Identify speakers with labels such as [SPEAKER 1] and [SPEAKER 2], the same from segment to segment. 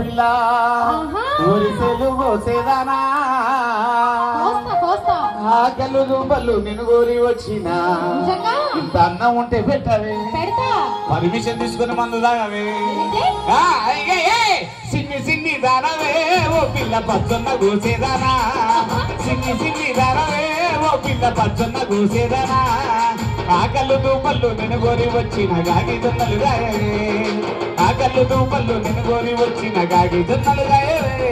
[SPEAKER 1] పిల్ల ఊరి తెలుగోసేదానా ఆకలు దుంపలు నిన్ను కోరి వచ్చిన ఇంత అన్నం ఉంటే పెట్టవే పర్మిషన్ తీసుకుని మందు తాగవే సిన్ని సిన్ని దానవే ఓ పిల్ల పచ్చొన్న కూసేదానా సిన్ని సిన్ని దానవే ఓ పిల్ల పచ్చొన్న కూసేదానా ఆకలు దుంపలు నిన్ను కోరి వచ్చిన గాగి జొన్నలు గాయవే ఆకలు దుంపలు నిన్ను కోరి వచ్చిన గాగి జొన్నలు గాయవే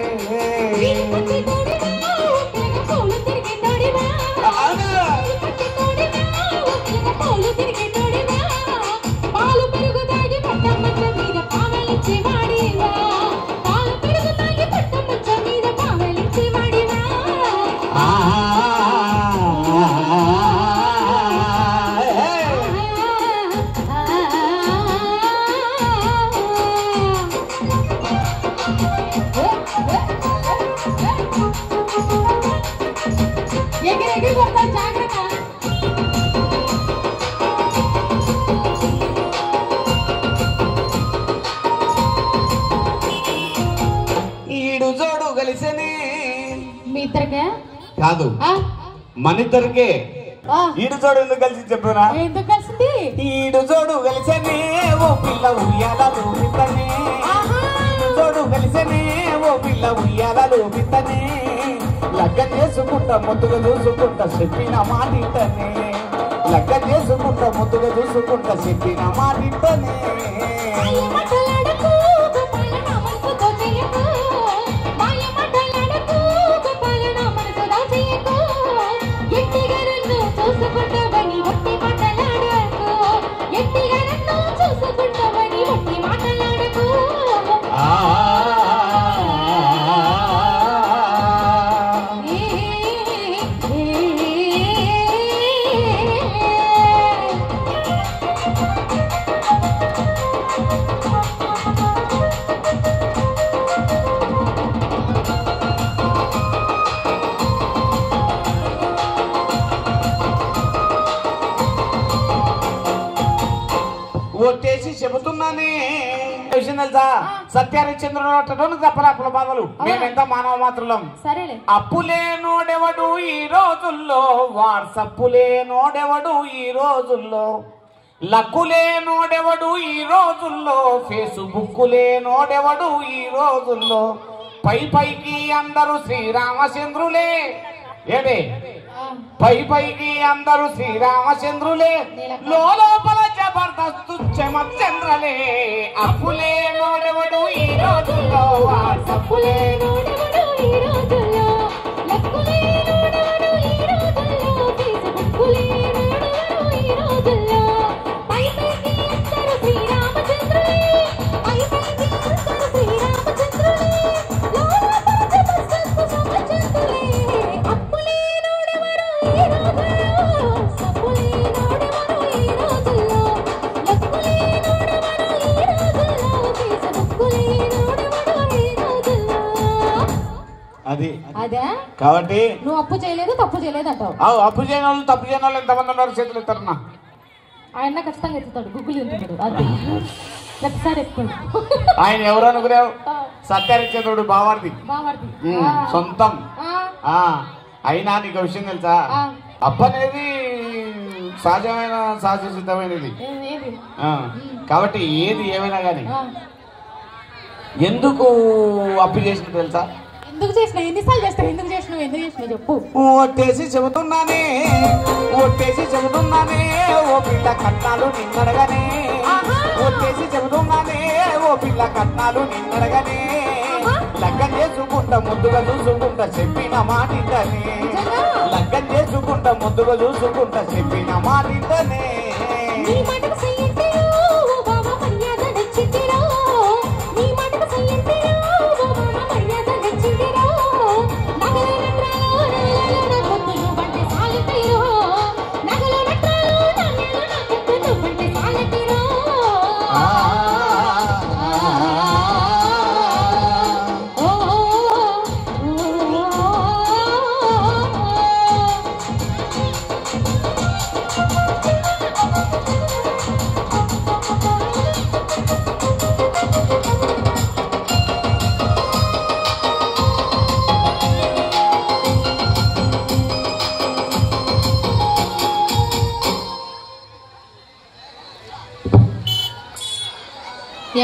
[SPEAKER 1] కాదు మనిద్దరికే ఈడు జోడు ఎందుకు కలిసి చెప్పురా ఈడు జోడు కలిసనే ఓ పిల్ల ఉయ్యాల లోపితనే జోడు కలిసనే ఓ పిల్ల ఉయ్యాల లోపితనే లగ్గ చేసుకుంటా ముద్దుగా చూసుకుంటా చెప్పిన మాటింటనే లగ్గ చేసుకుంటా ముద్దుగా చూసుకుంటా చెప్పిన మాటింటనే ఒట్టేసి చెబుతున్నానే తెలుసా సత్యహరిశ్చంద్రుడు తప్పరాపుల బాధలు మేమెంత మానవ మాత్రులం అప్పులేనోడెవడు ఈ రోజుల్లో వాట్సప్ లేనోడెవడు ఈ రోజుల్లో లక్కులేనోడెవడు ఈ రోజుల్లో ఫేస్బుక్ లేనోడెవడు ఈ రోజుల్లో పైకి అందరూ శ్రీరామచంద్రులే ఏడే పైకి అందరూ శ్రీరామచంద్రులే లోపల జబర్దస్తు చమచంద్రలే అప్పులే నోడెవడు ఈ రోజుల్లో వాట్సప్పులే నోడెవడు ఈ రోజుల్లో లక్కులే నోడెవడు ఈ రోజుల్లో ఫేస్బుక్కులే నోడెవడు ఈ రోజుల్లో పైకి అందరూ శ్రీరామచంద్రులే పైకి అందరూ శ్రీరామచంద్రులే లోపల జబర్దస్తు చమచంద్రులే అప్పులే అది అదే కాబట్టి నువ్వు అప్పు చేయలేదు తప్పు చేయలేదు అంటావు అప్పు చేయని వాళ్ళు తప్పు చేయని వాళ్ళు ఎంతమంది ఉన్నారు చేతులు ఎత్తారన్నా ఆయన ఖచ్చితంగా ఎత్తుతాడు గుగ్గులు ఎత్తుతాడు అది ప్రతిసారి ఎత్తుతాడు ఆయన ఎవరు అనుకున్నావు సత్యహరిశ్చంద్రుడు బావార్ది సొంతం అయినా నీకు విషయం తెలుసా అప్పు అనేది సహజమైన సహజ సిద్ధమైనది కాబట్టి ఏది ఏమైనా కానీ ఎందుకు అప్పు చేసిన తెలుసా ఎందుకు చేసిన ఎన్నిసార్లు చేస్తావు ఎందుకు చేసినావు చెప్పు ఒట్టేసి చెబుతున్నానే ఓ పిల్ల కట్నాలు నిన్నడగానే ఒట్టేసి చెబుతున్నానే ఓ పిల్ల కట్నాలు నిన్నడగానే లగ్గం చేసుకుంటా ముద్దుగా చూసుకుంటా చెప్పిన మాటింటనే లగ్గం చేసుకుంటా ముద్దుగా చూసుకుంటా చెప్పిన మాటింటనే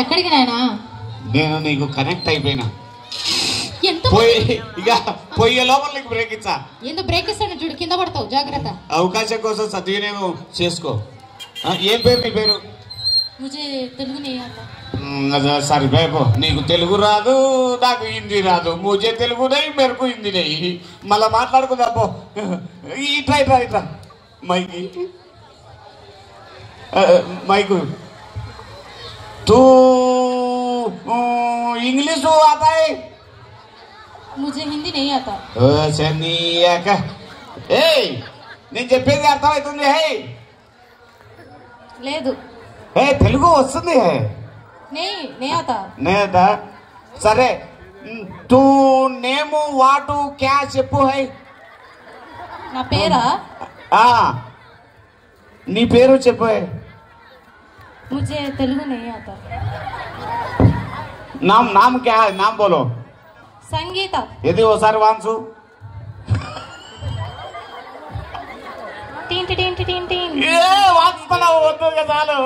[SPEAKER 1] ఎక్కడికి నాయనా?
[SPEAKER 2] నేను నీకు కనెక్ట్ అయిపోయినా. ఇక పోయే లోపల నీకు బ్రేక్ ఇచ్చా.
[SPEAKER 1] ఎందుకు బ్రేక్ ఇస్తాను చూడు, కింద పడతావు, జాగ్రత్త.
[SPEAKER 2] అవకాశం కోసం సద్వినియోగం చేసుకో. ఏం పేరు నీ పేరు? సరే బేపో, నీకు తెలుగు రాదు, నాకు హిందీ రాదు. ముజే తెలుగు నై, మెరకు హిందీ నై. మళ్ళా మాట్లాడుకుందా పో. ఇట్లా ఇట్లా ఇట్లా మైకి మైకు. तू इंग्लिश आता है?
[SPEAKER 1] मुझे हिंदी नहीं आता.
[SPEAKER 2] నేను చెప్పేది అర్థమవుతుంది?
[SPEAKER 1] లేదు.
[SPEAKER 2] తెలుగు వస్తుంది?
[SPEAKER 1] नहीं आता.
[SPEAKER 2] సరే, तू నేము వాటు క్యా చెప్పు.
[SPEAKER 1] నా పేరా?
[SPEAKER 2] నీ పేరు చెప్పు.
[SPEAKER 1] मुझे तेलुगु नहीं आता.
[SPEAKER 2] नाम क्या है? नाम बोलो.
[SPEAKER 1] संगीता.
[SPEAKER 2] यदि वो सारे वांसु
[SPEAKER 1] टीन टीन टीन टीन
[SPEAKER 2] ये वांसला వద్దు చాలు.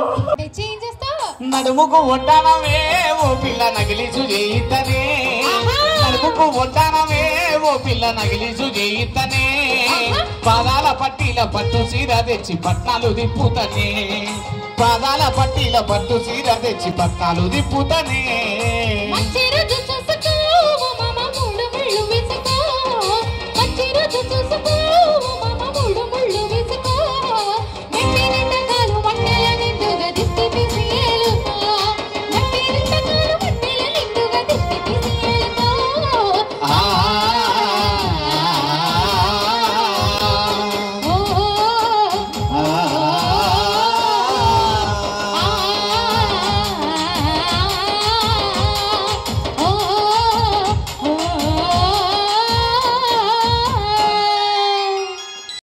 [SPEAKER 1] చేంజ్ చేస్తా.
[SPEAKER 2] నడుముకు వడ్డానమే ఓ పిల్ల నగిలిసు చేయితనే. నడుముకు వడ్డానమే ఓ పిల్ల నగిలిసు చేయితనే. పాదాల పట్టీల పట్టు సీర తెచ్చి పట్నాలు దిప్పుతనే. పాదాల పట్టీల పట్టు సీర తెచ్చి పట్నాలు దిప్పుతనే.